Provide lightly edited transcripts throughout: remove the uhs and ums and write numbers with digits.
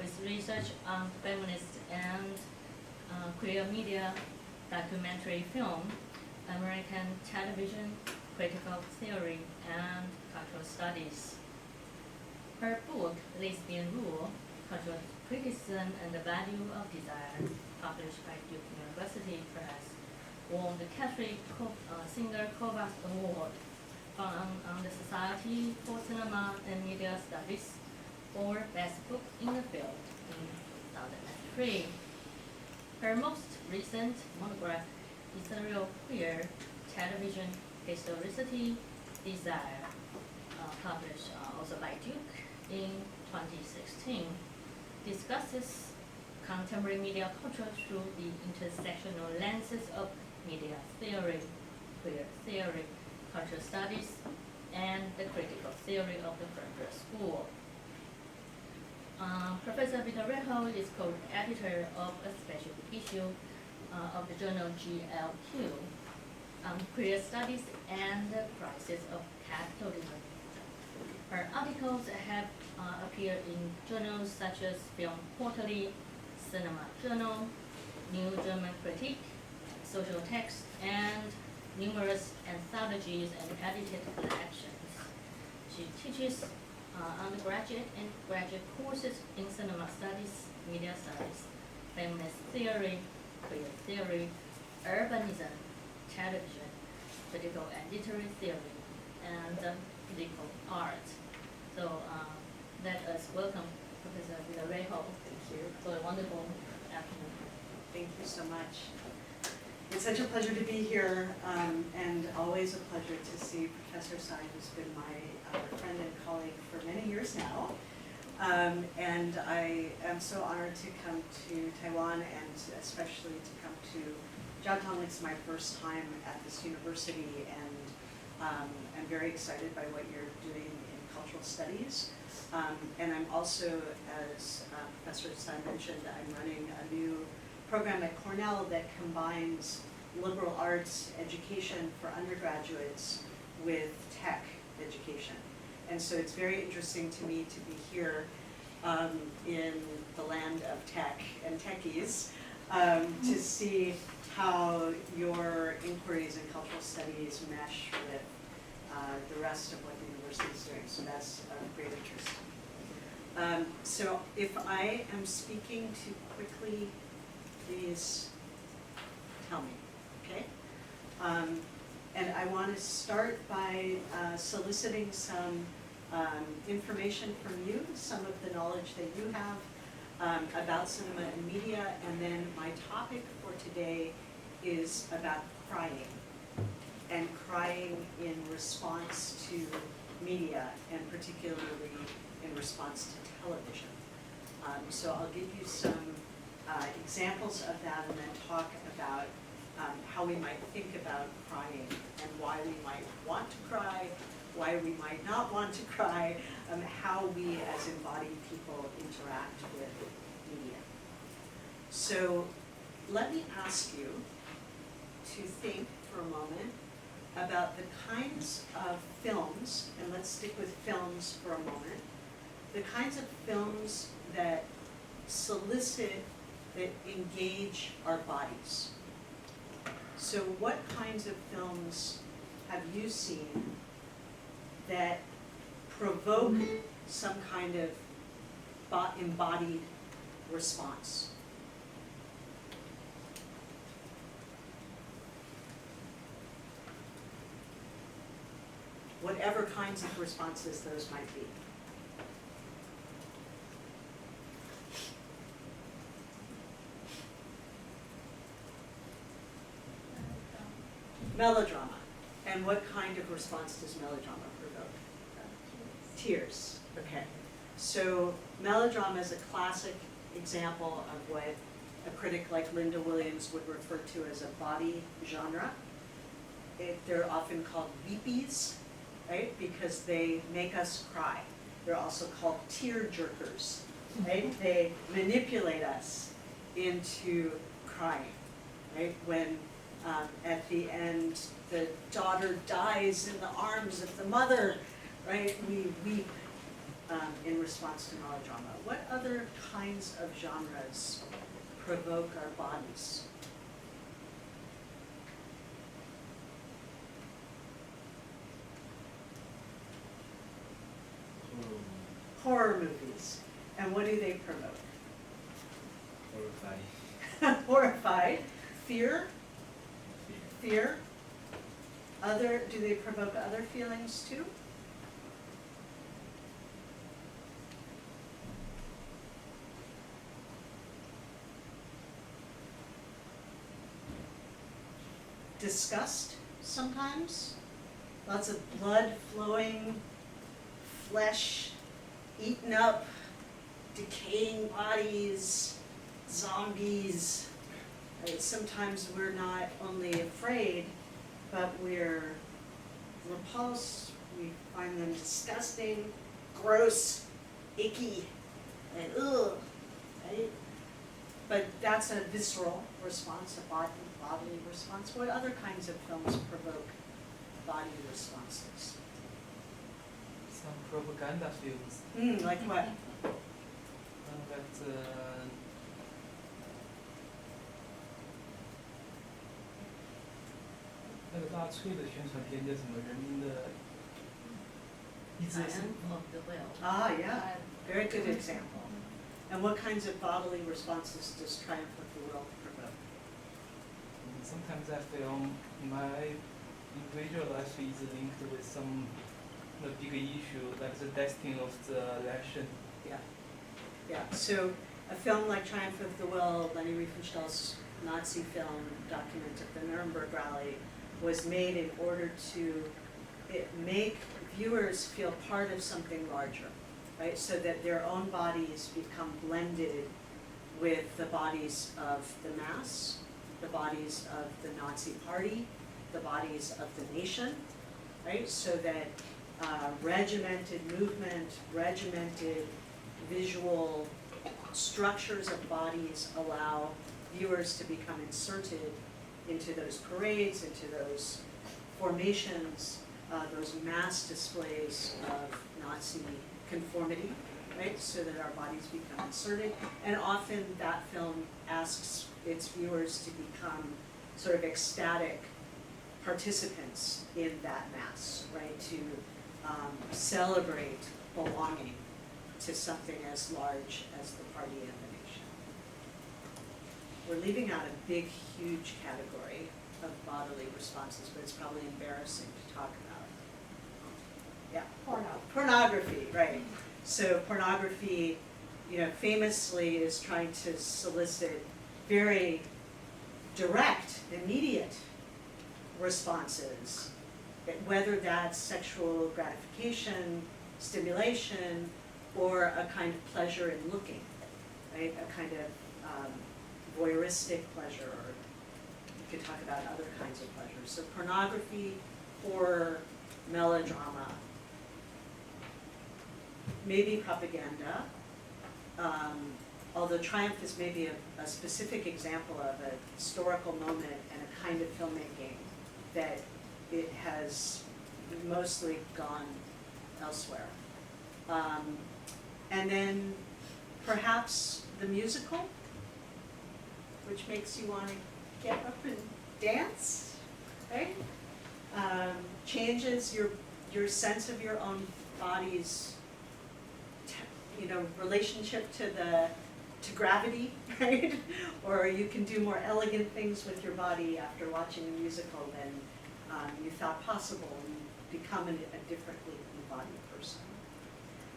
with research on feminist and queer media, documentary film, American television, critical theory, and cultural studies. Her book, Lesbian Rule, Cultural Criticism and the Value of Desire, published by Duke University Press, won the Katherine Singer Kovacs Award on the Society for Cinema and Media Studies for Best Book in the Field in 2003. Her most recent monograph, Ethereal Queer, Television, Historicity, Desire, published also by Duke in 2016, discusses contemporary media culture through the intersectional lenses of media theory, queer theory, cultural studies, and the critical theory of the Frankfurt School. Professor Villarejo is co-editor of a special issue of the journal GLQ on queer studies and the crisis of capitalism. Her articles have appeared in journals such as Film Quarterly, Cinema Journal, New German Critique, Social Text, and numerous anthologies and edited collections. She teaches undergraduate and graduate courses in cinema studies, media studies, feminist theory, queer theory, urbanism, television, critical and literary theory, and political art. So let us welcome Professor Villarejo. Thank you. For a wonderful afternoon. Thank you so much. It's such a pleasure to be here, and always a pleasure to see Professor Tsai, who's been my friend and colleague for many years now. And I am so honored to come to Taiwan, and especially to come to Jiaotong. It's my first time at this university, and I'm very excited by what you're doing in cultural studies. And I'm also, as Professor Tsai mentioned, I'm running a new program at Cornell that combines liberal arts education for undergraduates with tech education. And so it's very interesting to me to be here in the land of tech and techies to see how your inquiries in cultural studies mesh with the rest of what the university is doing. So that's of great interest. So if I am speaking too quickly, please tell me, okay? And I want to start by soliciting some information from you, some of the knowledge that you have about cinema and media, and then my topic for today is about crying, and crying in response to media, and particularly in response to television. So I'll give you some examples of that, and then talk about how we might think about crying and why we might want to cry, why we might not want to cry, how we as embodied people interact with media. So let me ask you to think for a moment about the kinds of films, and let's stick with films for a moment, the kinds of films that solicit, that engage our bodies. So what kinds of films have you seen that provoke some kind of embodied response? Whatever kinds of responses those might be. Melodrama. And what kind of response does melodrama provoke? Tears. Okay. So melodrama is a classic example of what a critic like Linda Williams would refer to as a body genre. They're often called weepies, right? Because they make us cry. They're also called tear jerkers, right? They manipulate us into crying, right? When at the end, the daughter dies in the arms of the mother, right? We weep in response to melodrama. What other kinds of genres provoke our bodies? Horror movies. And what do they provoke? Horrified. Horrified. Fear? Fear. Do they provoke other feelings too? Disgust sometimes. Lots of blood flowing, flesh eaten up, decaying bodies, zombies. Right? Sometimes we're not only afraid, but we're repulsed. We find them disgusting, gross, icky, and ugh. Right? But that's a visceral response, a bodily response. What other kinds of films provoke body responses? Some propaganda films. Like what? That 那个大崔的宣传片叫什么？人民的意志是 Triumph of the will. Ah, yeah. Very good example. And what kinds of bodily responses does Triumph of the Will provoke? Sometimes I feel my individual life is linked with some big issue, like the destiny of the election. Yeah. Yeah. So a film like Triumph of the Will, Leni Riefenstahl's Nazi film document of the Nuremberg Rally, was made in order to make viewers feel part of something larger, right? So that their own bodies become blended with the bodies of the mass, the bodies of the Nazi party, the bodies of the nation, right? So that regimented movement, regimented visual structures of bodies allow viewers to become inserted into those parades, into those formations, those mass displays of Nazi conformity, right? So that our bodies become inserted. And often that film asks its viewers to become sort of ecstatic participants in that mass, right? To celebrate belonging to something as large as the party and the nation. We're leaving out a big, huge category of bodily responses, but it's probably embarrassing to talk about. Yeah. Pornography, right. So pornography, famously is trying to solicit very direct, immediate responses, whether that's sexual gratification, stimulation, or a kind of pleasure in looking, right? A kind of voyeuristic pleasure, or you could talk about other kinds of pleasures. So pornography, horror, melodrama, maybe propaganda, although Triumph is maybe a specific example of a historical moment and a kind of filmmaking that it has mostly gone elsewhere. And then perhaps the musical, which makes you want to get up and dance, right? Changes your sense of your own body's relationship to gravity, right? Or you can do more elegant things with your body after watching a musical than you thought possible, and become a differently embodied person.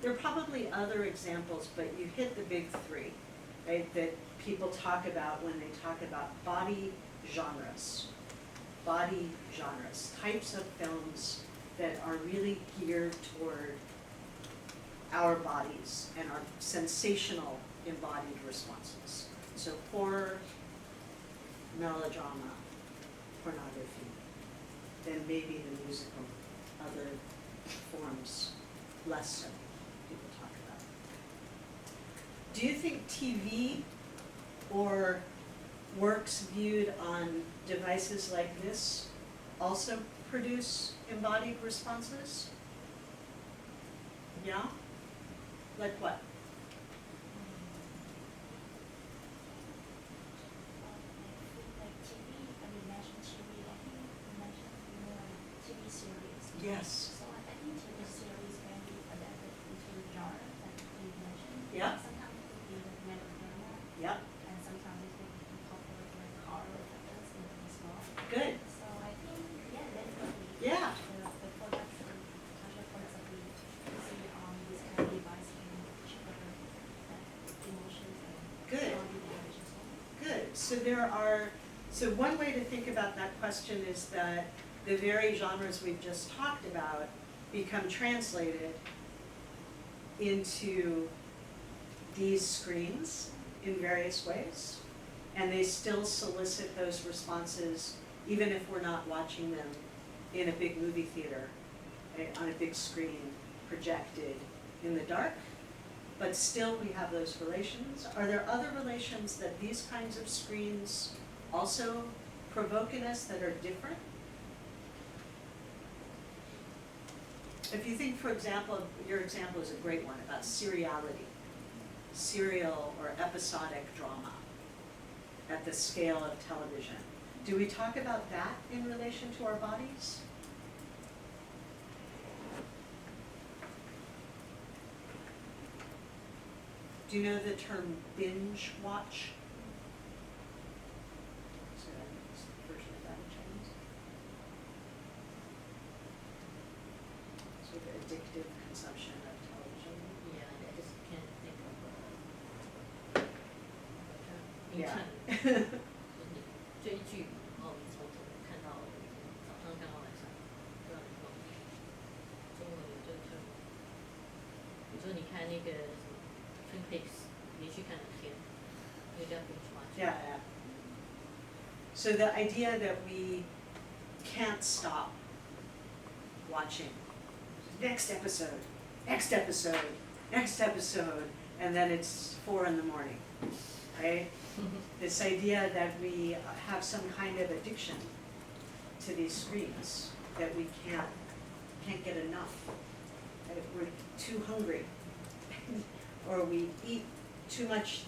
There are probably other examples, but you hit the big three, right, that people talk about when they talk about body genres. Body genres, types of films that are really geared toward our bodies and our sensational embodied responses. So horror, melodrama, pornography, then maybe the musical, other forms less so people talk about. Do you think TV or works viewed on devices like this also produce embodied responses? Yeah? Like what? Like TV, I mean, national TV, I think you mentioned more TV series. Yes. So I think TV series can be adapted into genre, like you mentioned. Yeah. Sometimes it could be like melodrama, Yep. and sometimes it could incorporate like horror factors in it as well. Good. So I think, yeah, definitely. Yeah. The products, the potential products that we see on this kind of device can trigger like emotions and Good. body language as well. Good. So one way to think about that question is that the very genres we've just talked about become translated into these screens in various ways, and they still solicit those responses even if we're not watching them in a big movie theater, on a big screen, projected in the dark. But still we have those relations. Are there other relations that these kinds of screens also provoke in us that are different? If you think, for example, your example is a great one about seriality, serial or episodic drama at the scale of television. Do we talk about that in relation to our bodies? Do you know the term binge watch? So that's the version of that in Chinese. So the addictive consumption of television. Yeah, I just can't think of a term. Yeah. 就是你追剧，然后你从看到早上看到晚上，对吧？中文有这个 term。比如说你看那个什么 Twin Peaks，连续看2天，那个叫 binge watch。 Yeah, yeah. So the idea that we can't stop watching next episode, next episode, next episode, and then it's 4 in the morning, right? This idea that we have some kind of addiction to these screens, that we can't get enough, that we're too hungry, or we eat too much,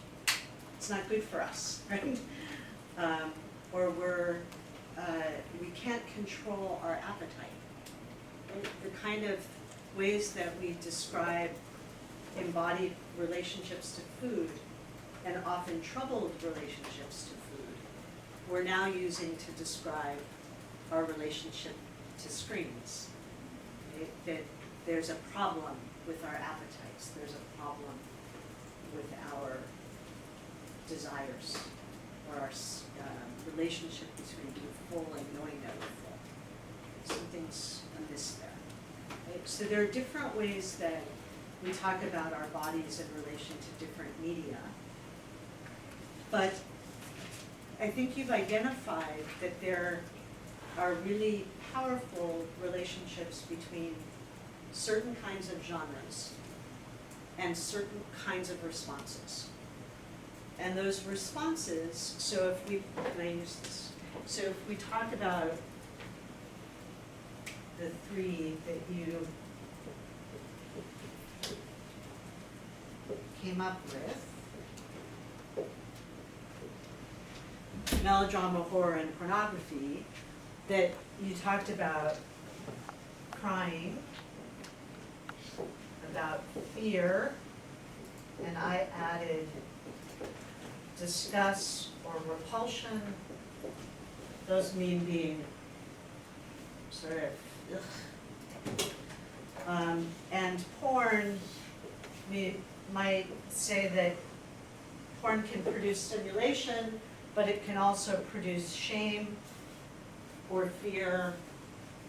it's not good for us, right? Or we can't control our appetite. The kind of ways that we describe embodied relationships to food and often troubled relationships to food, we're now using to describe our relationship to screens. Right? That there's a problem with our appetites, there's a problem with our desires, or our relationship between being full and knowing that we're full. Something's amiss there. Right? So there are different ways that we talk about our bodies in relation to different media. But I think you've identified that there are really powerful relationships between certain kinds of genres and certain kinds of responses. And those responses, so if we, can I use this? So if we talk about the 3 that you came up with, melodrama, horror, and pornography, that you talked about crying, about fear, and I added disgust or repulsion, those mean being sort of, ugh. And porn, we might say that porn can produce stimulation, but it can also produce shame or fear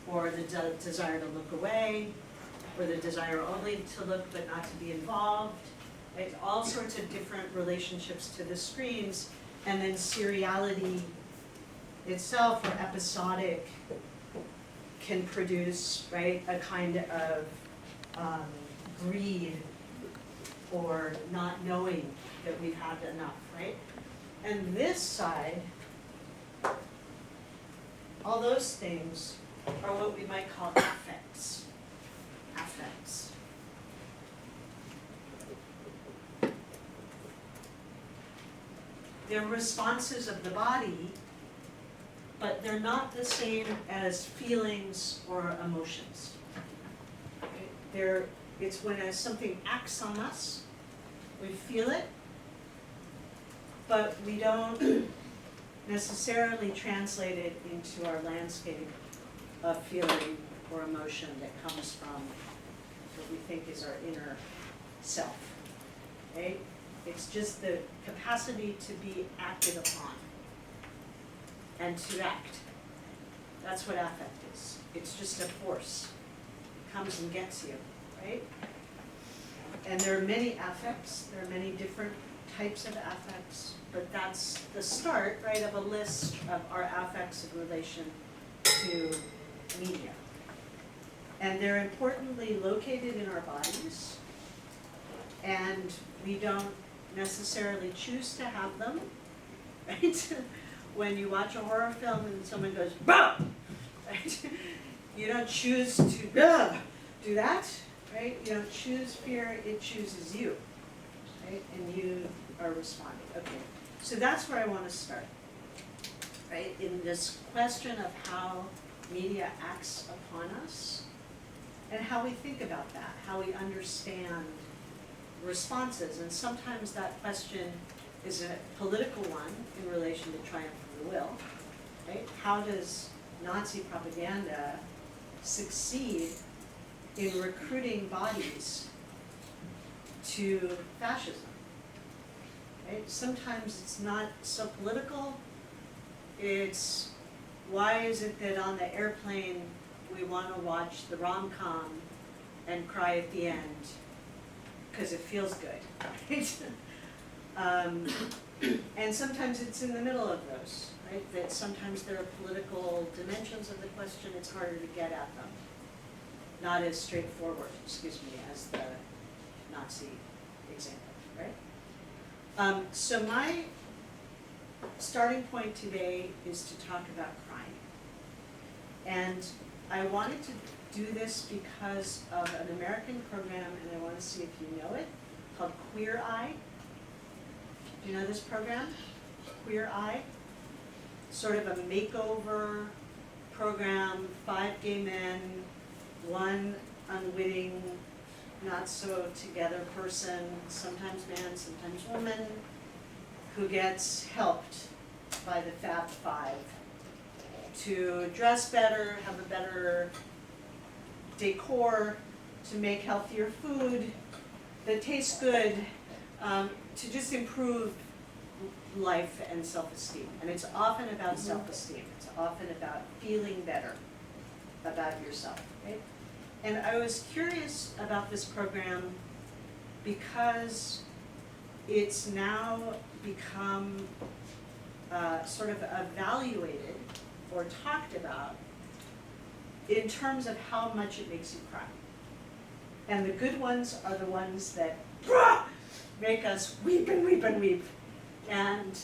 or the desire to look away, or the desire only to look but not to be involved. Right? All sorts of different relationships to the screens, and then seriality itself, or episodic, can produce, right, a kind of greed or not knowing that we've had enough, right? And this side, all those things are what we might call affects. Affects. they're responses of the body, but they're not the same as feelings or emotions. It's when something acts on us, we feel it, but we don't necessarily translate it into our landscape of feeling or emotion that comes from what we think is our inner self, right? It's just the capacity to be acted upon and to act. That's what affect is. It's just a force. It comes and gets you, right? And there are many affects. There are many different types of affects, but that's the start, right, of a list of our affects in relation to media. And they're importantly located in our bodies, and we don't necessarily choose to have them, right? When you watch a horror film and someone goes, bah! Right? You don't choose to do that, right? You don't choose fear, it chooses you, right? And you are responding. Okay, so that's where I want to start, right? In this question of how media acts upon us and how we think about that, how we understand responses. And sometimes that question is a political one in relation to triumph of the will, right? How does Nazi propaganda succeed in recruiting bodies to fascism? Right? Sometimes it's not so political. It's why is it that on the airplane we want to watch the rom-com and cry at the end? Because it feels good. Right? And sometimes it's in the middle of those, right? That sometimes there are political dimensions of the question, it's harder to get at them. Not as straightforward, excuse me, as the Nazi example, right? So my starting point today is to talk about crying. And I wanted to do this because of an American program, and I want to see if you know it, called Queer Eye. Do you know this program? Queer Eye? Sort of a makeover program, 5 gay men, 1 unwitting, not so together person, sometimes man, sometimes woman, who gets helped by the Fab Five to dress better, have a better decor, to make healthier food that tastes good, to just improve life and self-esteem. And it's often about self-esteem. It's often about feeling better about yourself, right? And I was curious about this program because it's now become sort of evaluated or talked about in terms of how much it makes you cry. And the good ones are the ones that make us weep and weep and weep. And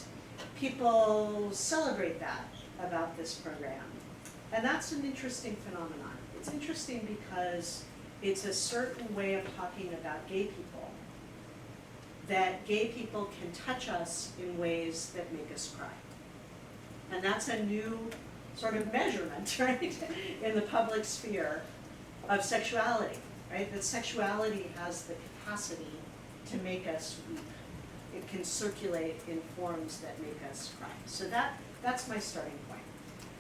people celebrate that about this program. And that's an interesting phenomenon. It's interesting because it's a certain way of talking about gay people, that gay people can touch us in ways that make us cry. And that's a new sort of measurement, right, in the public sphere of sexuality, right? That sexuality has the capacity to make us weep. It can circulate in forms that make us cry. So that's my starting point.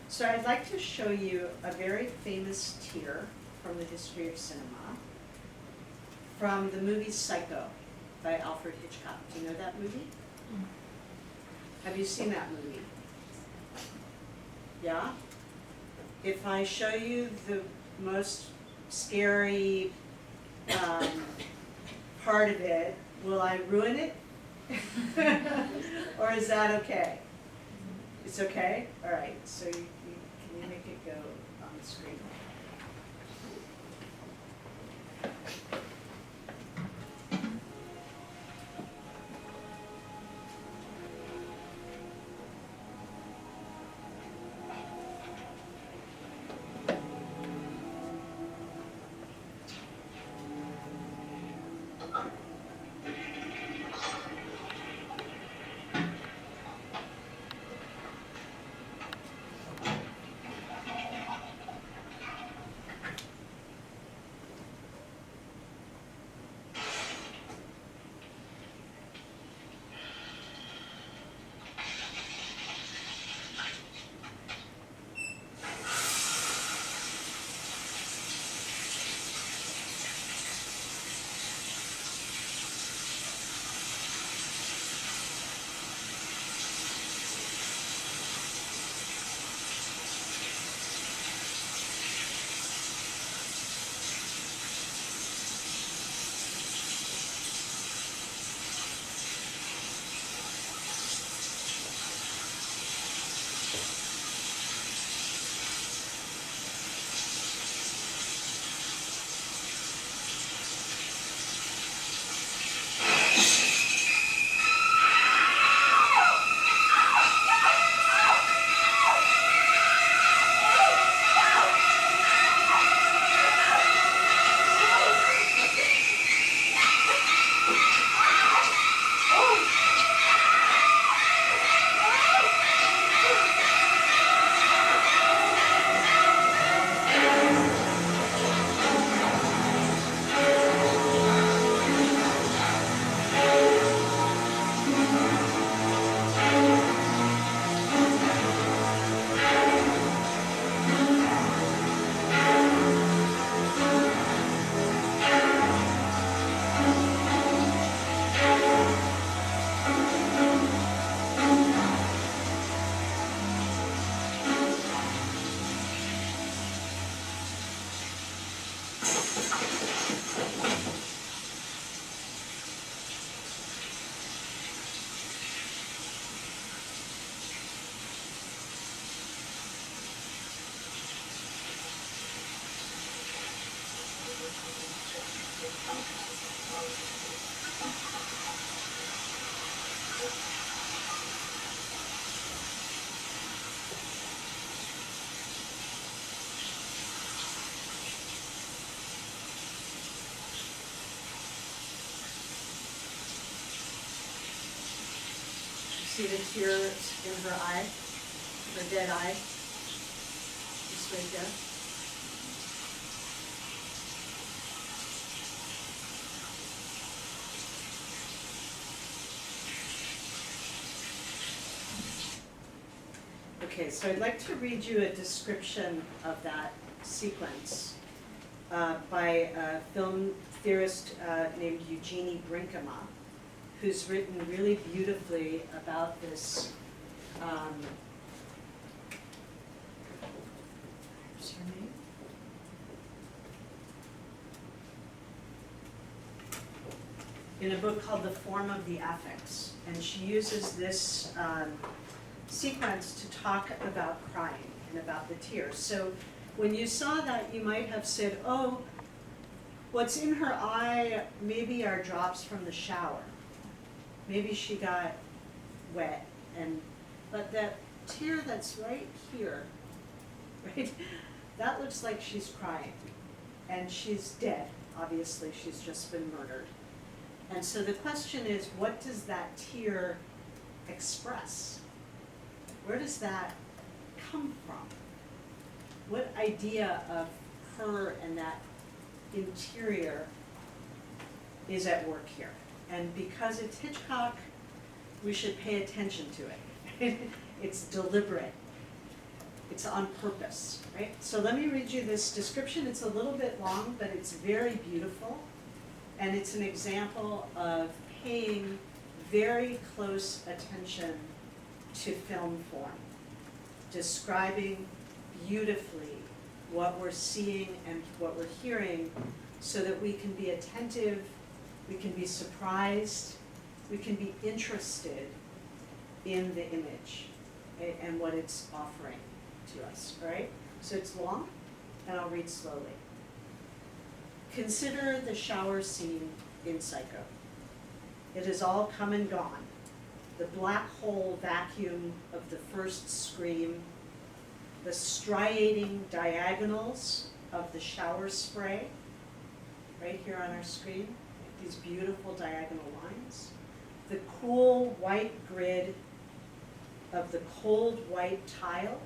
So I'd like to show you a very famous tear from the history of cinema, from the movie Psycho by Alfred Hitchcock. Do you know that movie? Have you seen that movie? Yeah? If I show you the most scary part of it, will I ruin it? Or is that okay? It's okay? All right, so can you make it go on the screen? See the tear in her eye, her dead eye? Just right there. Okay, so I'd like to read you a description of that sequence by a film theorist named Eugenie Brinkema, who's written really beautifully about this. What's her name? In a book called The Form of the Affects, and she uses this sequence to talk about crying and about the tears. So when you saw that, you might have said, oh, what's in her eye maybe are drops from the shower. Maybe she got wet, but that tear that's right here, right, that looks like she's crying. And she's dead, obviously, she's just been murdered. And so the question is, what does that tear express? Where does that come from? What idea of her and that interior is at work here? And because it's Hitchcock, we should pay attention to it. It's deliberate. It's on purpose, right? So let me read you this description. It's a little bit long, but it's very beautiful. And it's an example of paying very close attention to film form, describing beautifully what we're seeing and what we're hearing so that we can be attentive, we can be surprised, we can be interested in the image and what it's offering to us, all right? So it's long, and I'll read slowly. Consider the shower scene in Psycho. It has all come and gone. The black hole vacuum of the first scream, the striating diagonals of the shower spray, right here on our screen, these beautiful diagonal lines, the cool white grid of the cold white tile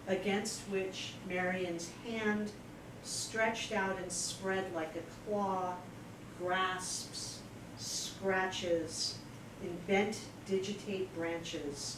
against which Marion's hand, stretched out and spread like a claw, grasps, scratches, in bent digitate branches